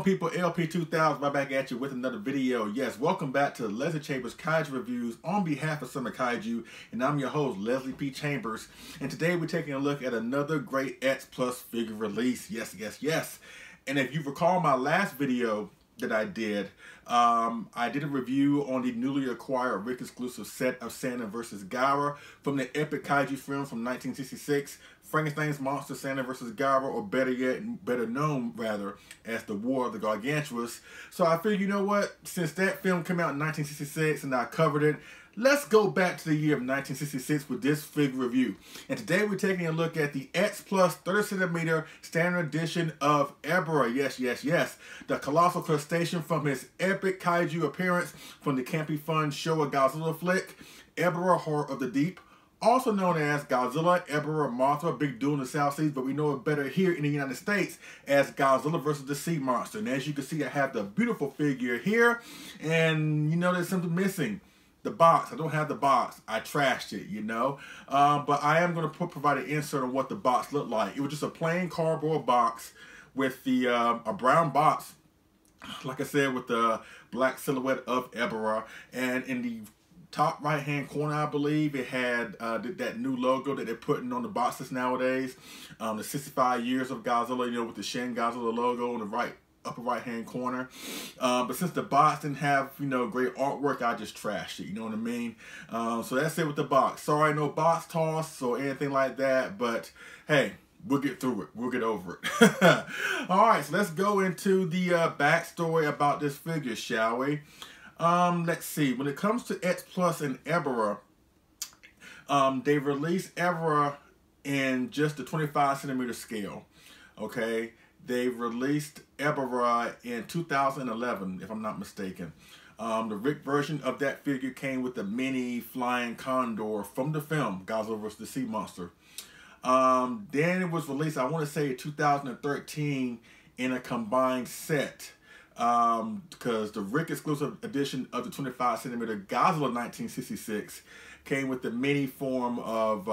people? LP2000 right back at you with another video. Yes, welcome back to Leslie Chambers Kaiju Reviews on behalf of Summer Kaiju, and I'm your host, Leslie P. Chambers. And today we're taking a look at another great X Plus figure release. Yes. And if you recall my last video that I did a review on the newly acquired Rick exclusive set of Santa vs. Gara from the epic kaiju film from 1966, Frankenstein's Monster Santa vs. Gara, or better yet, better known rather as the War of the Gargantuas. So I figured, you know what, since that film came out in 1966 and I covered it, let's go back to the year of 1966 with this figure review. And today we're taking a look at the X Plus 30cm standard edition of Ebirah. Yes. The colossal crustacean from his epic kaiju appearance from the campy fun Showa Godzilla flick, Ebirah Horror of the Deep. Also known as Godzilla, Ebirah, Mothra, Big Duel in the South Seas, but we know it better here in the United States as Godzilla vs. the Sea Monster. And as you can see, I have the beautiful figure here, and you know there's something missing. The box. I don't have the box. I trashed it, you know. But I am going to provide an insert on what the box looked like. It was just a plain cardboard box with the a brown box, like I said, with the black silhouette of Ebirah. And in the top right hand corner, I believe, it had that new logo that they're putting on the boxes nowadays. The 65 years of Godzilla, you know, with the Shin Godzilla logo on the upper right hand corner. But since the box didn't have, you know, great artwork, I just trashed it, you know what I mean? So that's it with the box. Sorry, no box toss or anything like that, but hey, we'll get through it. We'll get over it. Alright, so let's go into the backstory about this figure, shall we? Let's see. When it comes to X Plus and Ebirah, they released Ebirah in just the 25cm scale, okay? They released Ebirah in 2011, if I'm not mistaken. The Rick version of that figure came with the mini flying condor from the film Godzilla vs. the Sea Monster. Then it was released, I want to say, in 2013 in a combined set. Because the Rick exclusive edition of the 25cm Godzilla 1966 came with the mini form of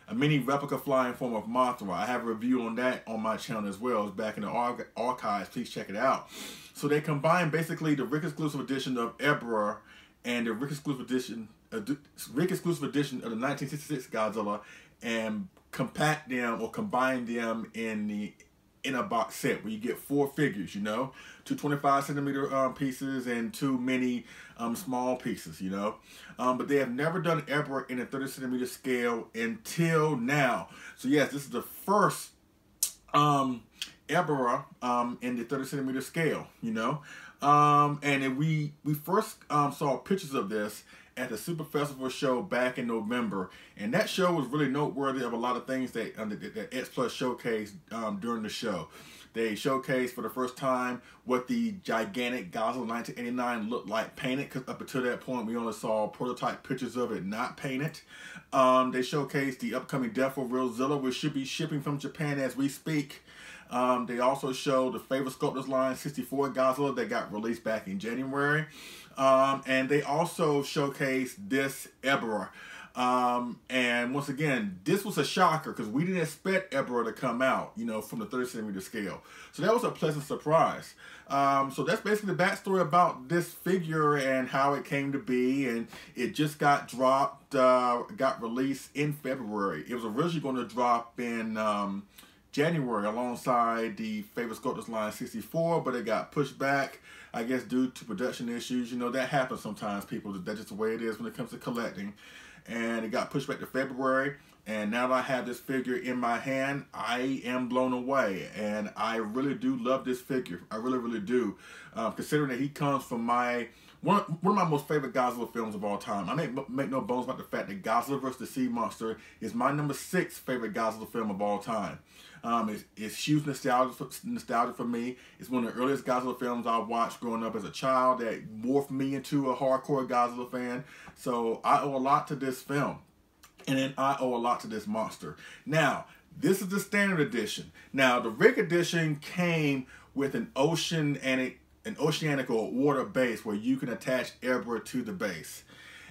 a mini replica flying form of Mothra. I have a review on that on my channel as well. It's back in the archives. Please check it out. So they combined basically the Rick exclusive edition of Ebirah and the Rick exclusive edition of the 1966 Godzilla and compact them or combine them in a box set where you get 4 figures, you know, 2 25cm pieces and 2 mini small pieces, you know. But they have never done Ebirah in a 30cm scale until now. So yes, this is the first Ebirah in the 30cm scale, you know. And we first saw pictures of this at the Super Festival show back in November, and that show was really noteworthy of a lot of things that X Plus showcased during the show. They showcased for the first time what the gigantic Godzilla 1989 looked like painted, because up until that point we only saw prototype pictures of it not painted. They showcased the upcoming Death of Realzilla, which should be shipping from Japan as we speak. They also showed the Favorite Sculptors line 64 Godzilla that got released back in January. And they also showcased this Ebirah. And once again, this was a shocker because we didn't expect Ebirah to come out, you know, from the 30cm scale. So that was a pleasant surprise. So that's basically the backstory about this figure and how it came to be. And it just got dropped, got released in February. It was originally going to drop in January alongside the Favorite Sculptors line 64, but it got pushed back, I guess, due to production issues. You know, that happens sometimes, people. That's just the way it is when it comes to collecting. And it got pushed back to February. And now that I have this figure in my hand, I am blown away. And I really do love this figure. I really do. Considering that he comes from one of my most favorite Godzilla films of all time. I make no bones about the fact that Godzilla vs. the Sea Monster is my number 6 favorite Godzilla film of all time. It's huge nostalgia for me. It's one of the earliest Godzilla films I watched growing up as a child that morphed me into a hardcore Godzilla fan. So I owe a lot to this film. And then I owe a lot to this monster. Now, this is the standard edition. Now, the Rick edition came with an oceanic or water base where you can attach Ebirah to the base.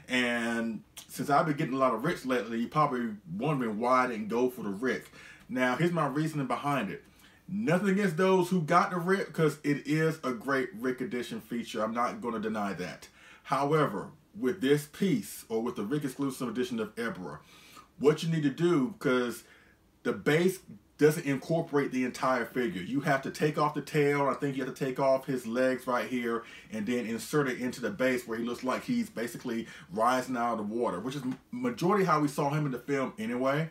And since I've been getting a lot of Ricks lately, you're probably wondering why I didn't go for the Rick. Now, here's my reasoning behind it. Nothing against those who got the Rick, because it is a great Rick Edition feature. I'm not going to deny that. However, with this piece, or with the Rick exclusive edition of Ebirah, what you need to do, because the base doesn't incorporate the entire figure. You have to take off the tail. I think you have to take off his legs right here and then insert it into the base where he looks like he's basically rising out of the water, which is majority how we saw him in the film anyway.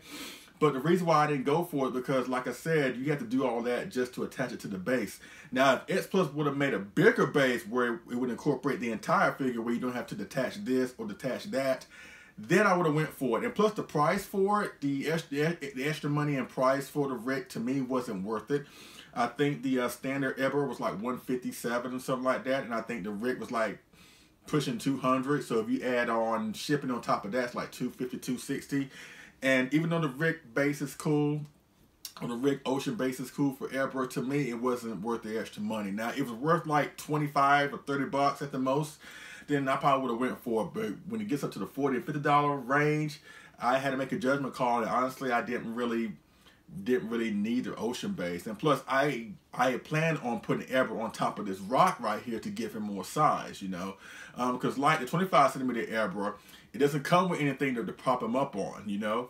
But the reason why I didn't go for it, because like I said, you have to do all that just to attach it to the base. Now, if X Plus would have made a bigger base where it would incorporate the entire figure, where you don't have to detach this or detach that, then I would have went for it. And plus the price for it, the extra money and price for the Rick, to me, wasn't worth it. I think the standard Ebirah was like $157 or something like that. And I think the Rick was like pushing $200. So if you add on shipping on top of that, it's like $250, $260. And even though the Rick base is cool, or the Rick Ocean base is cool for Ebirah, to me, it wasn't worth the extra money. Now, it was worth like 25 or 30 bucks at the most, then I probably would have went for it. But when it gets up to the $40 or $50 range, I had to make a judgment call, and honestly, I didn't really need the Ocean base. And plus, I had planned on putting Ebirah on top of this rock right here to give him more size, you know, because like the 25 centimeter Ebirah, it doesn't come with anything to prop him up on, you know.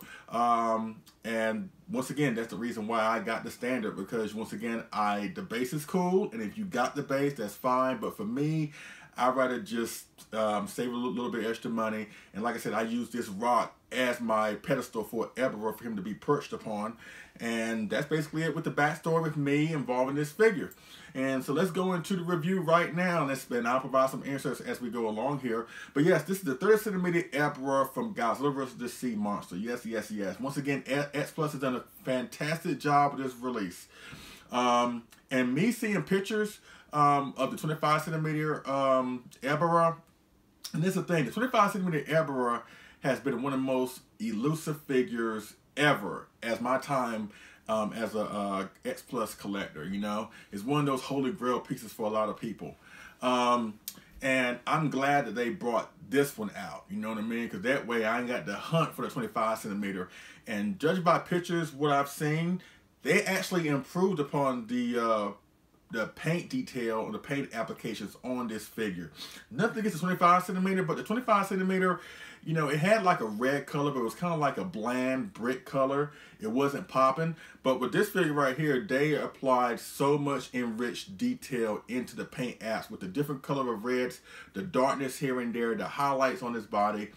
And once again, that's the reason why I got the standard, because once again, the base is cool, and if you got the base, that's fine. But for me, I'd rather just save a little bit extra money. And like I said, I use this rock as my pedestal for Ebirah for him to be perched upon. And that's basically it with the backstory with me involving this figure. And so let's go into the review right now, and I'll provide some answers as we go along here. But yes, this is the 30 centimeter Ebirah from Godzilla vs. the Sea Monster. Yes, yes, yes. Once again, X Plus has done a fantastic job with this release. And me seeing pictures of the 25 centimeter Ebirah, and this is the thing, the 25 centimeter Ebirah has been one of the most elusive figures ever as my time as a X Plus collector, you know. It's one of those holy grail pieces for a lot of people. And I'm glad that they brought this one out, you know what I mean? Because that way I ain't got to hunt for the 25 centimeter. And judging by pictures, what I've seen, they actually improved upon the paint detail or the paint applications on this figure. Nothing against the 25 centimeter, but the 25 centimeter, you know, it had like a red color, but it was kind of like a bland brick color. It wasn't popping. But with this figure right here, they applied so much enriched detail into the paint apps with the different color of reds, the darkness here and there, the highlights on his body.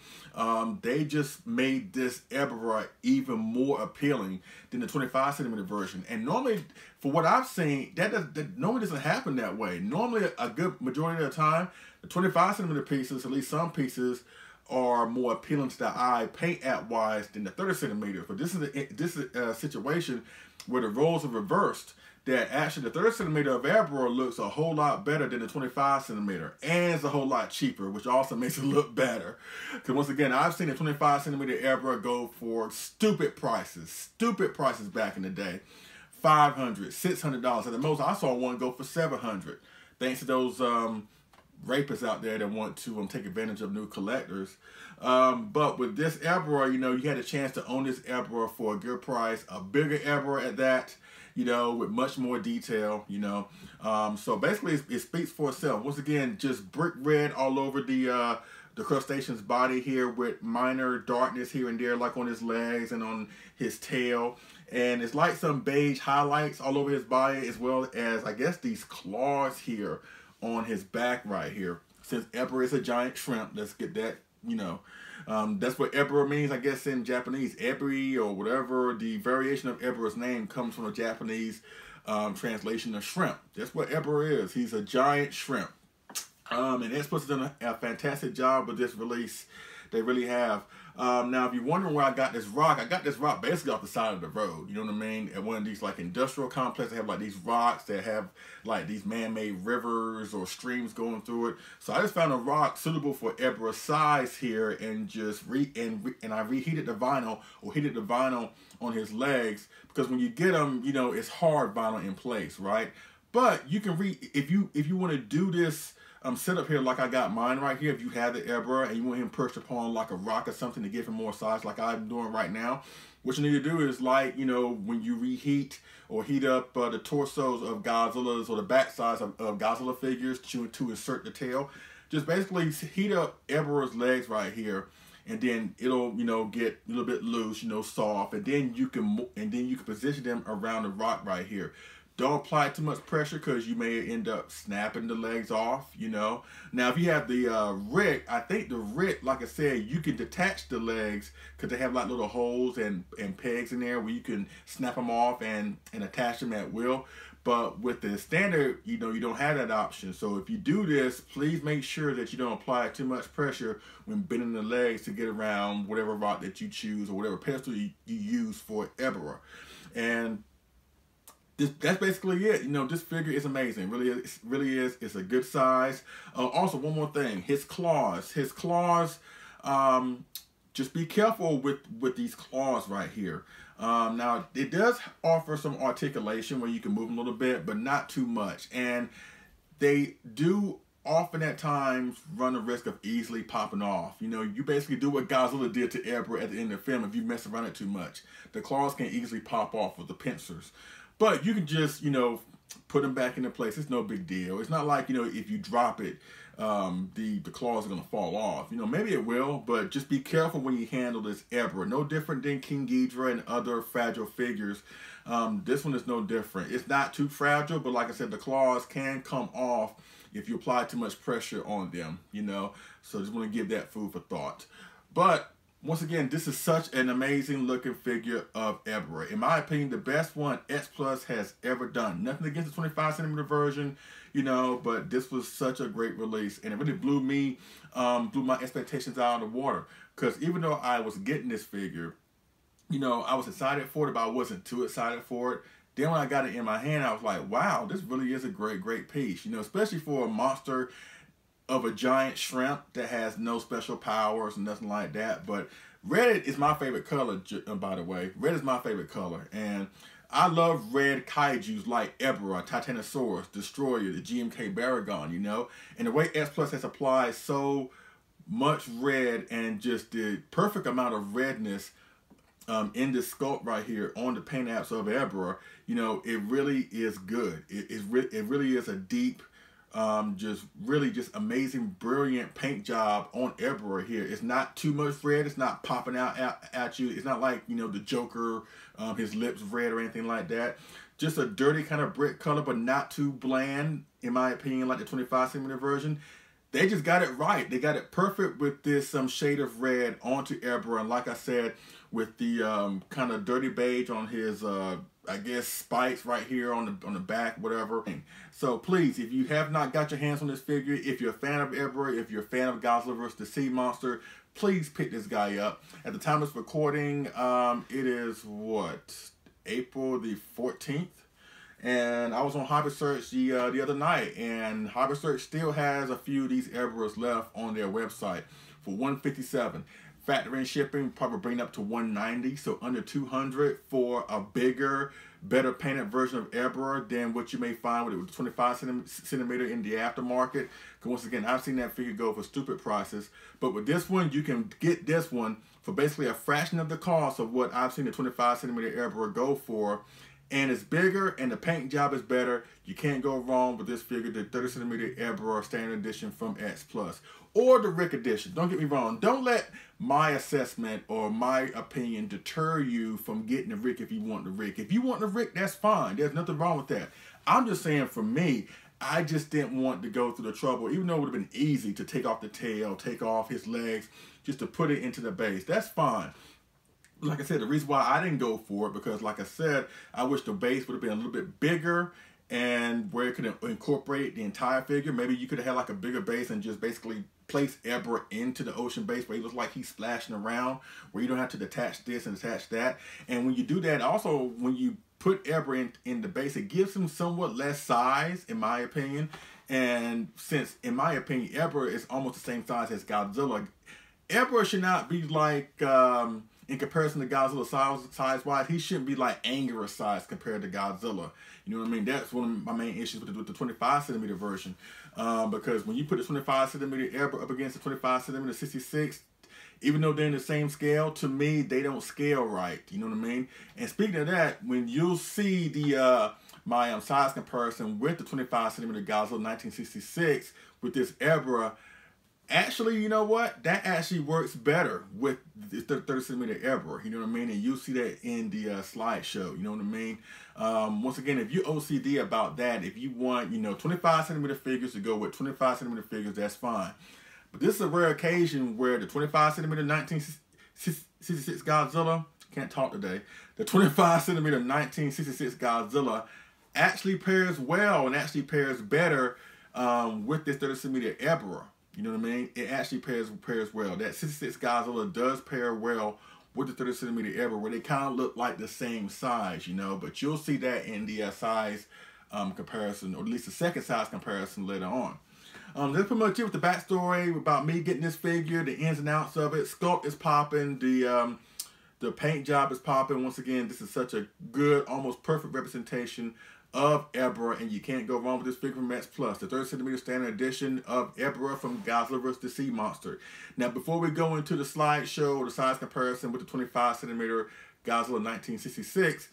They just made this Ebirah even more appealing than the 25 centimeter version. And normally, for what I've seen, that normally doesn't happen that way. Normally, a good majority of the time, the 25 centimeter pieces, at least some pieces, are more appealing to the eye paint app wise than the 30 centimeter. But this is a situation where the roles are reversed, that actually the 30 centimeter of Ebirah looks a whole lot better than the 25 centimeter, and it's a whole lot cheaper, which also makes it look better. Because once again, I've seen the 25 centimeter Ebirah go for stupid prices back in the day. $500, $600. At the most, I saw one go for $700. Thanks to those rapists out there that want to take advantage of new collectors. But with this Ebirah, you know, you had a chance to own this Ebirah for a good price, a bigger Ebirah at that, you know, with much more detail, you know. So basically, it speaks for itself. Once again, just brick red all over the crustacean's body here, with minor darkness here and there, like on his legs and on his tail. And it's like some beige highlights all over his body, as well as, I guess, these claws here on his back right here. Since Ebirah is a giant shrimp, let's get that, you know. That's what Ebirah means, I guess, in Japanese. Ebiri, or whatever, the variation of Ebirah's name comes from a Japanese translation of shrimp. That's what Ebirah is. He's a giant shrimp. And X Plus has done a fantastic job with this release. They really have. Now, if you're wondering where I got this rock basically off the side of the road. You know what I mean? At one of these like industrial complexes, they have like these rocks that have like these man-made rivers or streams going through it. So I just found a rock suitable for Ebirah's size here, and just I reheated the vinyl, or heated the vinyl on his legs, because when you get them, you know, it's hard vinyl in place, right? But you can if you want to do this set up here like I got mine right here. If you have the Ebra and you want him perched upon like a rock or something to give him more size like I'm doing right now, what you need to do is, like, you know, when you reheat or heat up the torsos of Godzilla's or the back sides of Godzilla figures to insert the tail, just basically heat up Ebra's legs right here, and then it'll, you know, get a little bit loose, you know, soft, and then you can position them around the rock right here. Don't apply too much pressure because you may end up snapping the legs off, you know. Now, if you have the Rick, I think the Rick, like I said, you can detach the legs because they have like little holes and pegs in there where you can snap them off and attach them at will. But with the standard, you know, you don't have that option. So if you do this, please make sure that you don't apply too much pressure when bending the legs to get around whatever rock that you choose or whatever pedestal you use for Ebra. And that's basically it. You know, this figure is amazing. Really is. It's a good size. Also, one more thing. His claws. Just be careful with these claws right here. Now, it does offer some articulation where you can move them a little bit, but not too much. And they do often at times run the risk of easily popping off. You know, you basically do what Godzilla did to Ebra at the end of the film if you mess around it too much. The claws can easily pop off with the pincers. But you can just, you know, put them back into place. It's no big deal. It's not like, you know, if you drop it, the claws are going to fall off. You know, maybe it will, but just be careful when you handle this Ebra. No different than King Ghidorah and other fragile figures. This one is no different. It's not too fragile, but like I said, the claws can come off if you apply too much pressure on them, you know. So just want to give that food for thought. But once again, this is such an amazing looking figure of Ebra. In my opinion, the best one X Plus has ever done. Nothing against the 25cm version, you know, but this was such a great release. And it really blew my expectations out of the water. Because even though I was getting this figure, you know, I was excited for it, but I wasn't too excited for it. Then when I got it in my hand, I was like, wow, this really is a great piece. You know, especially for a monster of a giant shrimp that has no special powers and nothing like that. But red is my favorite color, by the way. Red is my favorite color. And I love red kaijus like Ebra, Titanosaurus, Destroyer, the GMK Baragon, you know. And the way X Plus has applied so much red and just the perfect amount of redness in this sculpt right here on the paint apps of Ebra, you know, it really is good. It really is a deep, just amazing, brilliant paint job on Ebra here. It's not too much red. It's not popping out at you. It's not like, you know, the Joker, his lips red or anything like that. Just a dirty kind of brick color, but not too bland, in my opinion, like the 25cm version. They just got it right. They got it perfect with this shade of red onto Ebra. And like I said, with the kind of dirty beige on his, I guess, spikes right here on the back, whatever. So please, if you have not got your hands on this figure, if you're a fan of Ebra, if you're a fan of Godzilla vs. the Sea Monster, please pick this guy up. At the time of this recording, it is, what, April the 14th? And I was on Hobby Search the other night, and Hobby Search still has a few of these Ebras left on their website for $157. Factoring shipping, probably bring up to $190, so under $200 for a bigger, better painted version of Ebra than what you may find with a 25cm in the aftermarket. Because once again, I've seen that figure go for stupid prices. But with this one, you can get this one for basically a fraction of the cost of what I've seen the 25cm Ebra go for. And it's bigger and the paint job is better. You can't go wrong with this figure, the 30cm Ebra Standard Edition from X Plus. Or the Rick Edition. Don't get me wrong. Don't let my assessment or my opinion deter you from getting the Rick if you want the Rick. If you want the Rick, that's fine. There's nothing wrong with that. I'm just saying, for me, I just didn't want to go through the trouble, even though it would have been easy to take off the tail, take off his legs, just to put it into the base. That's fine. Like I said, the reason why I didn't go for it, because like I said, I wish the base would have been a little bit bigger and where it could incorporate the entire figure. Maybe you could have had like a bigger base and just basically place Ebra into the ocean base where he looks like he's splashing around, where you don't have to detach this and attach that. And when you do that, also when you put Ebra in the base, it gives him somewhat less size, in my opinion. And since, in my opinion, Ebra is almost the same size as Godzilla, Ebra should not be like in comparison to Godzilla size-wise, he shouldn't be like Anguirus size compared to Godzilla. You know what I mean? That's one of my main issues with the 25 centimeter version. Because when you put the 25 centimeter Ebra up against the 25 centimeter 66, even though they're in the same scale, to me, they don't scale right. You know what I mean? And speaking of that, when you'll see the my size comparison with the 25 centimeter Godzilla 1966 with this Ebra, actually, you know what? That actually works better with the 30 centimeter Ebra. You know what I mean? And you'll see that in the slideshow. You know what I mean? Once again, if you OCD about that, if you want, 25 centimeter figures to go with 25 centimeter figures, that's fine. But this is a rare occasion where the 25 centimeter 1966 Godzilla, can't talk today, the 25 centimeter 1966 Godzilla actually pairs well and actually pairs better with this 30 centimeter Ebra. You know what I mean? It actually pairs well. That 66 Godzilla does pair well with the 30 centimeter Ebra, where they kind of look like the same size, but you'll see that in the size comparison, or at least the second size comparison later on. That's pretty much it with the backstory about me getting this figure, the ins and outs of it. Sculpt is popping, the paint job is popping. Once again, this is such a good, almost perfect representation of Ebra, and you can't go wrong with this figure from Max Plus, the 30 centimeter standard edition of Ebra from Godzilla vs. the Sea Monster. Now, before we go into the slideshow, the size comparison with the 25 centimeter Godzilla 1966,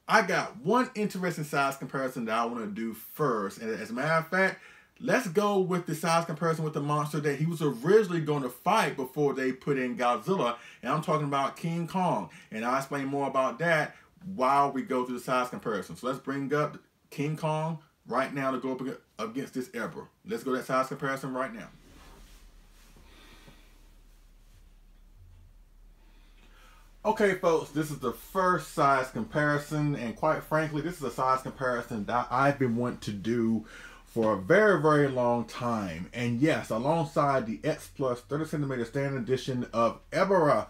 I got one interesting size comparison that I want to do first. And as a matter of fact, let's go with the size comparison with the monster that he was originally going to fight before they put in Godzilla. And I'm talking about King Kong. And I'll explain more about that while we go through the size comparison. So let's bring up King Kong right now to go up against this Ebra. Let's go to that size comparison right now. Okay, folks, this is the first size comparison, and quite frankly, this is a size comparison that I've been wanting to do for a very, very long time. And yes, alongside the X Plus 30 centimeter standard edition of Ebra,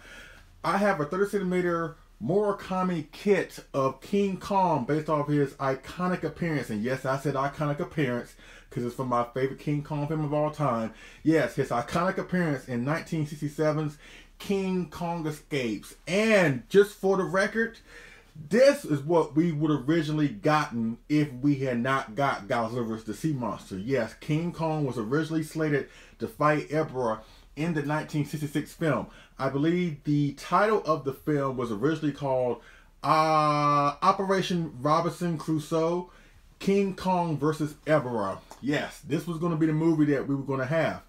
I have a 30 centimeter Murakami kit of King Kong based off his iconic appearance. And yes, I said iconic appearance because it's from my favorite King Kong film of all time. Yes, his iconic appearance in 1967's King Kong Escapes. And just for the record, this is what we would have originally gotten if we had not got Godzilla vs. the Sea Monster. Yes, King Kong was originally slated to fight Ebra in the 1966 film. I believe the title of the film was originally called Operation Robinson Crusoe, King Kong vs. Ebra. Yes, this was going to be the movie that we were going to have.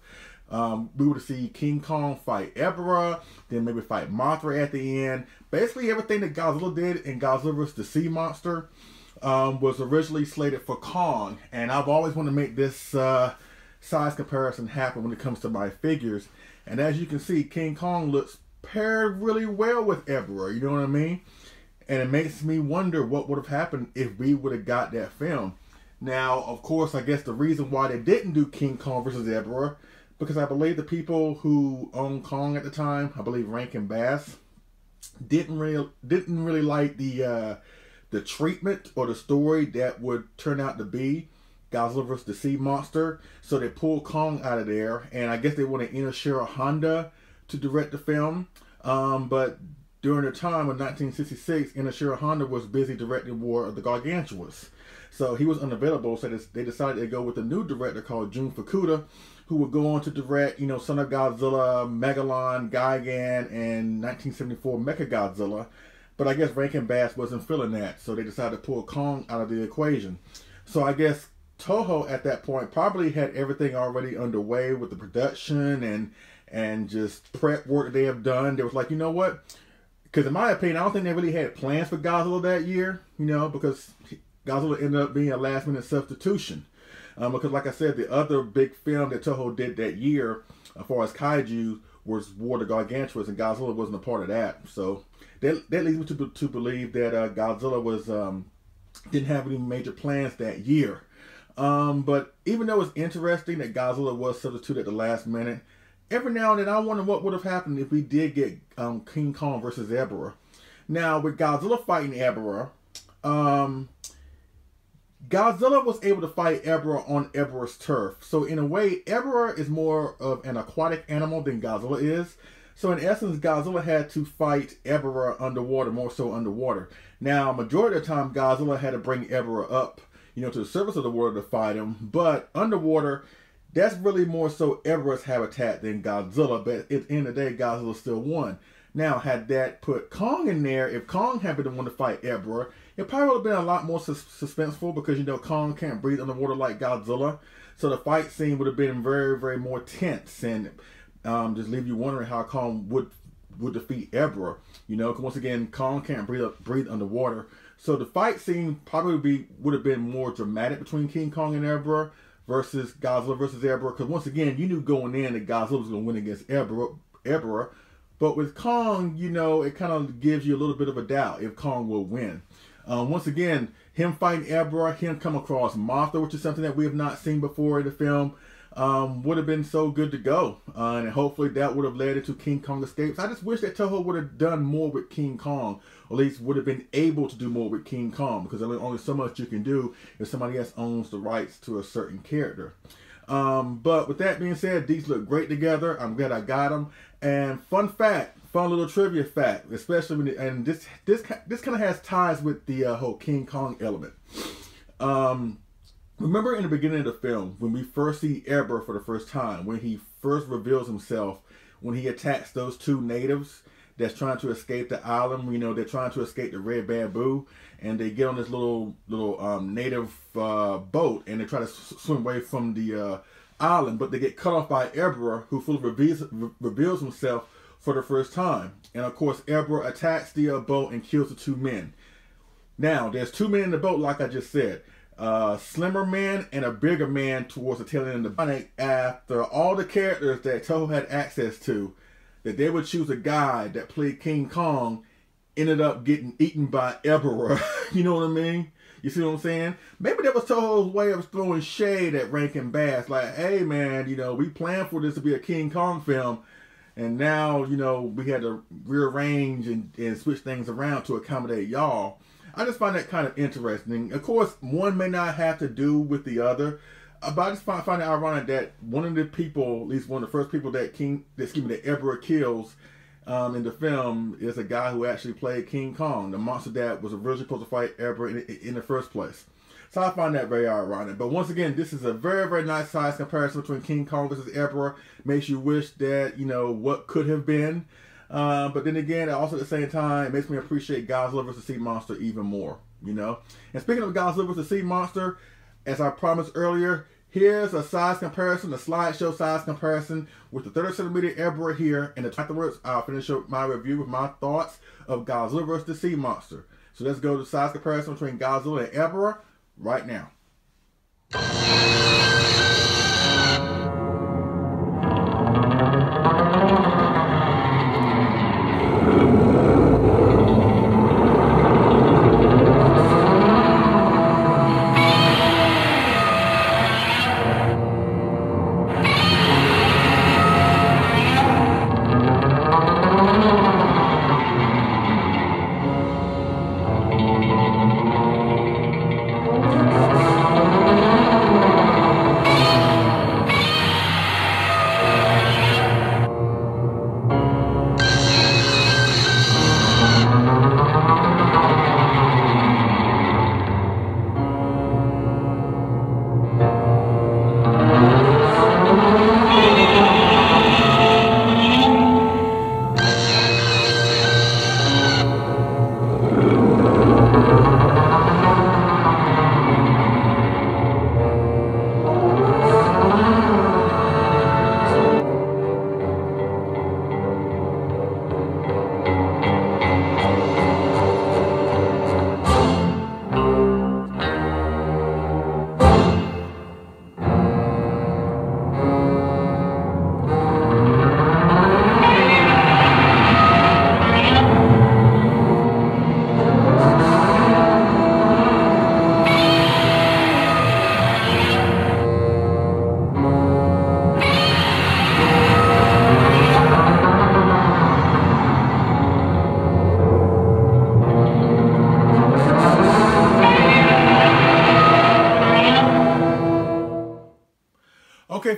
We would see King Kong fight Ebra, then maybe fight Mothra at the end. Basically everything that Godzilla did in Godzilla vs. the Sea Monster was originally slated for Kong. And I've always wanted to make this size comparison happen when it comes to my figures. And as you can see, King Kong looks paired really well with Ebra, you know what I mean? And it makes me wonder what would have happened if we would have got that film. Now, of course, I guess the reason why they didn't do King Kong vs. Ebra, because I believe the people who owned Kong at the time, I believe Rankin Bass, didn't really like the treatment or the story that would turn out to be Godzilla vs. the Sea Monster. So they pulled Kong out of there, and I guess they wanted Inoshiro Honda to direct the film. But during the time of 1966, Inoshiro Honda was busy directing War of the Gargantuas. So he was unavailable, so they decided to go with a new director called Jun Fukuda, who would go on to direct, Son of Godzilla, Megalon, Gigan, and 1974 Mechagodzilla. But I guess Rankin Bass wasn't feeling that, so they decided to pull Kong out of the equation. So I guess Toho at that point probably had everything already underway with the production and just prep work they have done. They was like, you know what? Because in my opinion, I don't think they really had plans for Godzilla that year, because Godzilla ended up being a last-minute substitution. Because like I said, the other big film that Toho did that year, as far as kaiju, was War of the Gargantuas, and Godzilla wasn't a part of that. So that leads me to believe that Godzilla was didn't have any major plans that year. But even though it's interesting that Godzilla was substituted at the last minute, every now and then I wonder what would have happened if we did get King Kong versus Ebra. Now, with Godzilla fighting Ebra, Godzilla was able to fight Ebra on Ebra's turf. So in a way, Ebra is more of an aquatic animal than Godzilla is. So in essence, Godzilla had to fight Ebirah underwater, more so underwater. Now, majority of the time, Godzilla had to bring Ebirah up, you know, to the surface of the water to fight him. But underwater, that's really more so Ebirah's habitat than Godzilla. But at the end of the day, Godzilla still won. Now, had that put Kong in there, if Kong had been the one to fight Ebirah, it probably would have been a lot more suspenseful because, you know, Kong can't breathe underwater like Godzilla. So the fight scene would have been very, very more tense and just leave you wondering how Kong would defeat Ebirah. You know, because once again, Kong can't breathe underwater. So the fight scene probably would have been more dramatic between King Kong and Ebirah versus Godzilla versus Ebirah. Because once again, you knew going in that Godzilla was going to win against Ebirah. But with Kong, you know, it kind of gives you a little bit of a doubt if Kong will win. Once again, him fighting Ebirah, him come across Mothra, which is something that we have not seen before in the film, would have been so good to go. And hopefully that would have led into King Kong Escapes. I just wish that Toho would have done more with King Kong, or at least would have been able to do more with King Kong, because there's only so much you can do if somebody else owns the rights to a certain character. But with that being said, these look great together. I'm glad I got them. And fun little trivia fact, especially when and this kind of has ties with the whole King Kong element. Remember in the beginning of the film when we first see Ebirah for the first time, when he first reveals himself, when he attacks those two natives that's trying to escape the island. You know, they're trying to escape the red bamboo, and they get on this little native boat, and they try to swim away from the island, but they get cut off by Ebirah, who fully reveals himself for the first time. And of course, Ebirah attacks the boat and kills the two men. Now, there's two men in the boat, like I just said. Slimmer man and a bigger man towards the tail end of the boat. After all the characters that Toho had access to, that they would choose a guy that played King Kong, ended up getting eaten by Ebirah. You know what I mean? You see what I'm saying? Maybe that was Toho's way of throwing shade at Rankin Bass. Like, hey man, you know, we planned for this to be a King Kong film, and now, you know, we had to rearrange and switch things around to accommodate y'all. I just find that kind of interesting. Of course, one may not have to do with the other, but I just find it ironic that one of the people, at least one of the first people that Ebirah kills in the film, is a guy who actually played King Kong, the monster that was originally supposed to fight Ebirah in the first place. So I find that very ironic. But once again, this is a very, very nice size comparison between King Kong versus Ebirah. Makes you wish that, you know, what could have been. But then again, also at the same time, it makes me appreciate Godzilla vs. Sea Monster even more, you know. And speaking of Godzilla vs. Sea Monster, as I promised earlier, here's a size comparison, a slideshow size comparison with the 30cm Ebirah here. And afterwards, I'll finish up my review with my thoughts of Godzilla vs. Sea Monster. So let's go to the size comparison between Godzilla and Ebirah right now.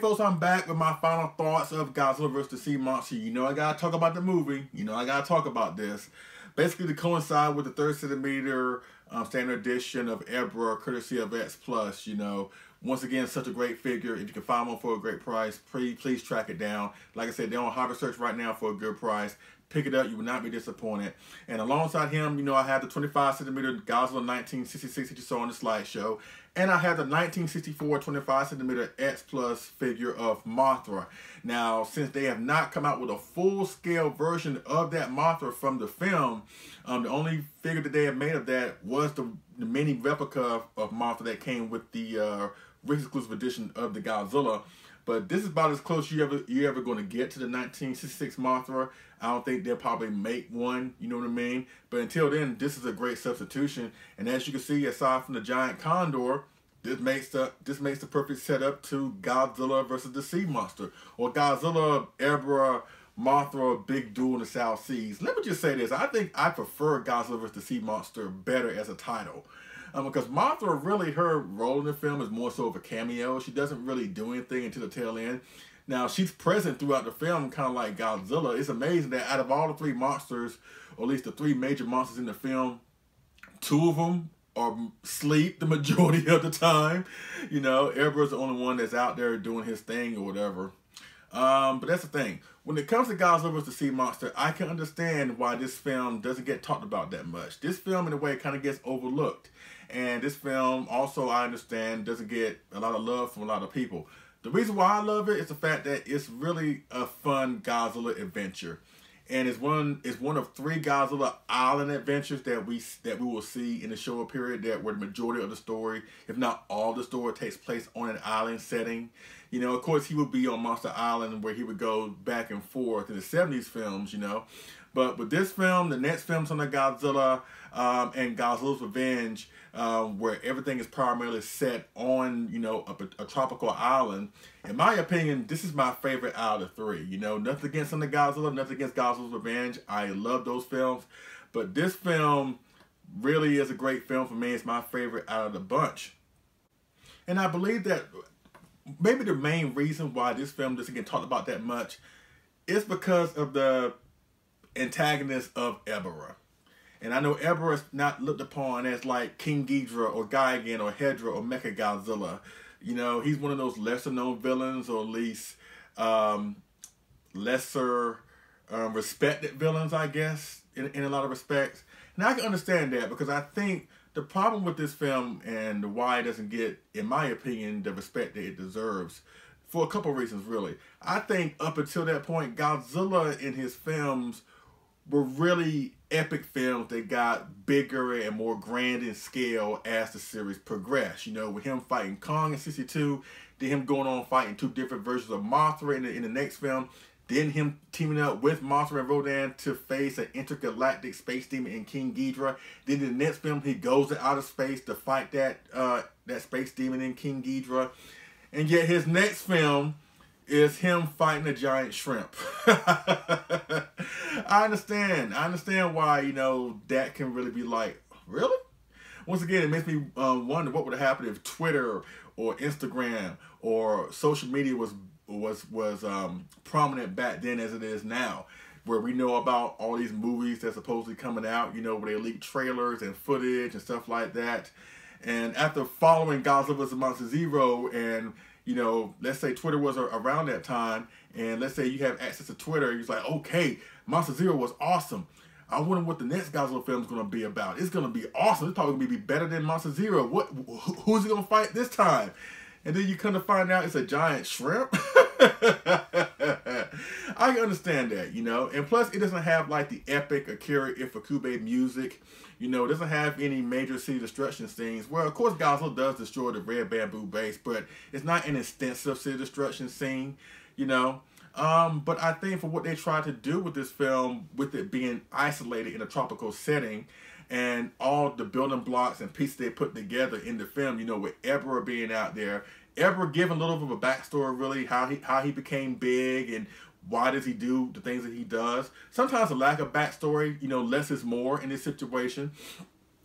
folks, I'm back with my final thoughts of Godzilla vs. the Sea Monster. You know I gotta talk about the movie. You know I gotta talk about this. Basically to coincide with the 3cm standard edition of Ebra, courtesy of X Plus. You know, once again, such a great figure. If you can find one for a great price, please track it down. Like I said, they're on Hobby Search right now for a good price. Pick it up, you will not be disappointed. And alongside him, you know, I have the 25cm Godzilla 1966 that you saw on the slideshow. And I have the 1964 25cm X Plus figure of Mothra. Now, since they have not come out with a full-scale version of that Mothra from the film, the only figure that they have made of that was the mini replica of Mothra that came with the Rick exclusive edition of the Godzilla. But this is about as close you're ever going to get to the 1966 Mothra. I don't think they'll probably make one, you know what I mean? But until then, this is a great substitution. And as you can see, aside from the giant condor, this makes the perfect setup to Godzilla versus the Sea Monster, or Godzilla, Ebra, Mothra, Big Duel in the South Seas. Let me just say this: I think I prefer Godzilla vs. the Sea Monster better as a title. Because Mothra, really, her role in the film is more so of a cameo. She doesn't really do anything until the tail end. Now, she's present throughout the film, kind of like Godzilla. It's amazing that out of all the three monsters, or at least the three major monsters in the film, two of them are asleep the majority of the time. You know, Ebra's the only one that's out there doing his thing or whatever. But that's the thing. When it comes to Godzilla vs. the Sea Monster, I can understand why this film doesn't get talked about that much. This film, in a way, kind of gets overlooked. And this film, also, I understand, doesn't get a lot of love from a lot of people. The reason why I love it is the fact that it's really a fun Godzilla adventure. And it's one of three Godzilla Island adventures that we will see in the show period, that where the majority of the story, if not all the story, takes place on an island setting. You know, of course, he would be on Monster Island, where he would go back and forth in the 70s films, you know. But with this film, the next film's on the Godzilla and Godzilla's Revenge, where everything is primarily set on, you know, a tropical island. In my opinion, this is my favorite out of the three. You know, nothing against on the Godzilla, nothing against Godzilla's Revenge. I love those films. But this film really is a great film for me. It's my favorite out of the bunch. And I believe that maybe the main reason why this film doesn't get talked about that much is because of the antagonist of Ebra. And I know Ebra is not looked upon as like King Ghidorah or Gigan or Hedra or Mechagodzilla. You know, he's one of those lesser known villains, or at least lesser respected villains, I guess, in a lot of respects. And I can understand that, because I think the problem with this film and why it doesn't get, in my opinion, the respect that it deserves, for a couple of reasons, really. I think up until that point, Godzilla in his films were really epic films that got bigger and more grand in scale as the series progressed. You know, with him fighting Kong in '62, then him going on fighting two different versions of Mothra in the next film, then him teaming up with Mothra and Rodan to face an intergalactic space demon in King Ghidorah. Then in the next film, he goes to outer space to fight that space demon in King Ghidorah. And yet his next film is him fighting a giant shrimp. I understand why, you know, that can really be like, really? Once again, it makes me wonder what would have happened if Twitter or Instagram or social media was prominent back then as it is now, where we know about all these movies that's supposedly coming out, you know, where they leak trailers and footage and stuff like that. And after following Godzilla vs. Monster Zero, and, you know, let's say Twitter was around that time, and let's say you have access to Twitter, you're like, okay, Monster Zero was awesome. I wonder what the next Godzilla film is going to be about. It's going to be awesome. It's probably going to be better than Monster Zero. Who's he going to fight this time? And then you come to find out it's a giant shrimp. I understand that, you know. And plus, it doesn't have like the epic Akira Ifukube music. You know, it doesn't have any major city destruction scenes. Well, of course, Godzilla does destroy the red bamboo base, but it's not an extensive city destruction scene, you know. But I think for what they tried to do with this film, with it being isolated in a tropical setting, and all the building blocks and pieces they put together in the film, you know, with Ebra being out there, Ebra giving a little bit of a backstory, really, how he became big and why does he do the things that he does. Sometimes a lack of backstory, you know, less is more in this situation.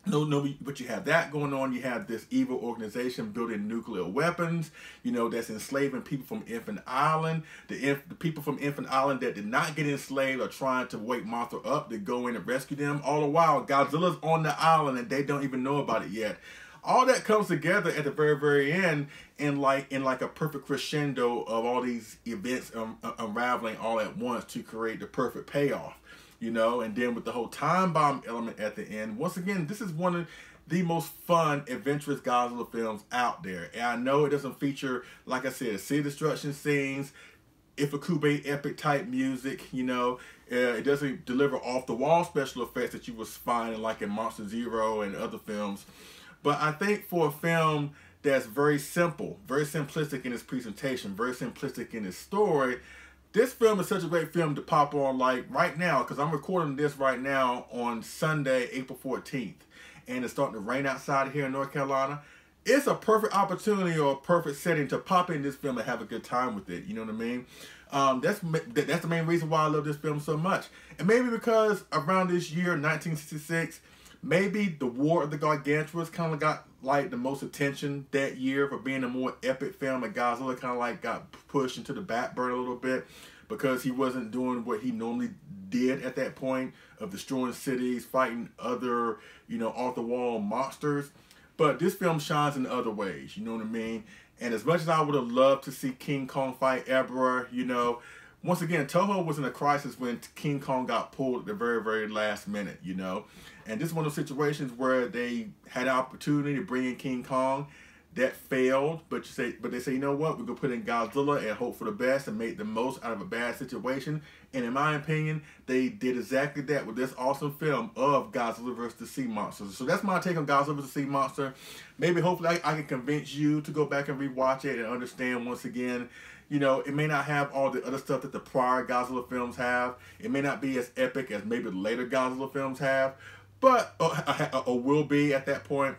But you have that going on. You have this evil organization building nuclear weapons, that's enslaving people from Infant Island. The people from Infant Island that did not get enslaved are trying to wake Mothra up to go in and rescue them. All the while, Godzilla's on the island and they don't even know about it yet. All that comes together at the very, very end in like a perfect crescendo of all these events unraveling all at once to create the perfect payoff. And then with the whole time bomb element at the end, once again, this is one of the most fun, adventurous Godzilla films out there. And I know it doesn't feature, like I said, city destruction scenes, Ifukube epic type music, it doesn't deliver off the wall special effects that you was finding like in Monster Zero and other films. But I think for a film that's very simple, very simplistic in its presentation, very simplistic in its story, this film is such a great film to pop on like right now, because I'm recording this right now on Sunday, April 14th, and it's starting to rain outside here in North Carolina. It's a perfect opportunity or a perfect setting to pop in this film and have a good time with it. You know what I mean? That's the main reason why I love this film so much. And maybe because around this year, 1966, maybe the War of the Gargantuas kind of got like the most attention that year for being a more epic film, and Godzilla kind of like got pushed into the back burner a little bit because he wasn't doing what he normally did at that point of destroying cities, fighting other, off the wall monsters. But this film shines in other ways, you know what I mean? And as much as I would have loved to see King Kong fight Ebirah, once again, Toho was in a crisis when King Kong got pulled at the very, very last minute, And this is one of those situations where they had an opportunity to bring in King Kong. That failed, but they say, you know what, we're going to put in Godzilla and hope for the best and make the most out of a bad situation. And in my opinion, they did exactly that with this awesome film of Godzilla vs. the Sea Monster. So that's my take on Godzilla vs. the Sea Monster. Maybe, hopefully, I can convince you to go back and rewatch it and understand once again, it may not have all the other stuff that the prior Godzilla films have. It may not be as epic as maybe the later Godzilla films have, but or will be at that point.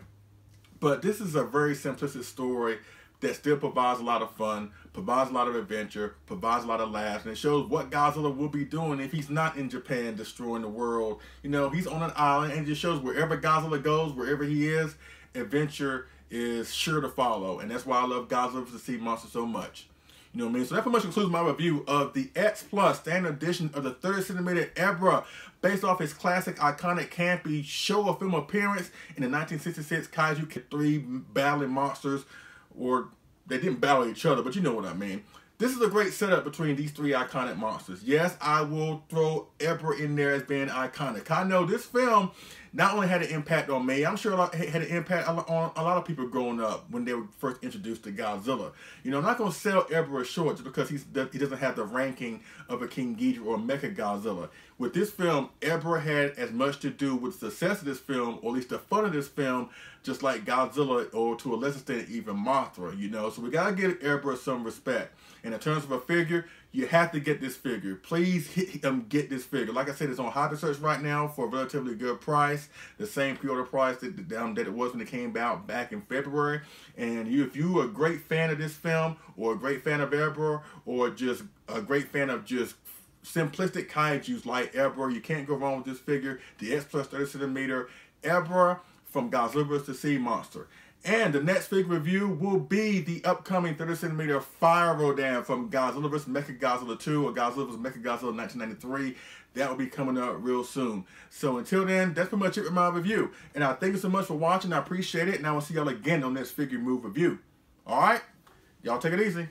But this is a very simplistic story that still provides a lot of fun, provides a lot of adventure, provides a lot of laughs, and it shows what Godzilla will be doing if he's not in Japan destroying the world. He's on an island, and it just shows wherever Godzilla goes, wherever he is, adventure is sure to follow. And that's why I love Godzilla vs. the Sea Monster so much. You know what I mean? So that pretty much concludes my review of the X Plus Standard Edition of the 30cm Ebirah, based off his classic, iconic, campy show of film appearance in the 1966 Kaiju 3 battling monsters, or they didn't battle each other, but you know what I mean. This is a great setup between these three iconic monsters. Yes, I will throw Ebirah in there as being iconic. I know this film not only had an impact on me, I'm sure it had an impact on a lot of people growing up when they were first introduced to Godzilla. I'm not going to sell Ebirah short just because he doesn't have the ranking of a King Ghidorah or Mechagodzilla. With this film, Ebirah had as much to do with the success of this film, or at least the fun of this film, just like Godzilla, or to a lesser extent even Mothra, So we got to give Ebirah some respect. And in terms of a figure, you have to get this figure. Please get this figure. Like I said, it's on Hobby Search right now for a relatively good price. The same pre-order price that it was when it came out back in February. And if you're a great fan of this film, or a great fan of Ebirah, or just a great fan of just simplistic kaijus like Ebirah, you can't go wrong with this figure. The X Plus 30cm Ebirah from Godzilla vs. the Sea Monster. And the next figure review will be the upcoming 30cm Fire Rodan from Godzilla vs. Mechagodzilla 2 or Godzilla vs. Mechagodzilla 1993. That will be coming up real soon. So until then, that's pretty much it with my review. And I thank you so much for watching. I appreciate it. And I will see y'all again on this figure move review. All right? Y'all take it easy.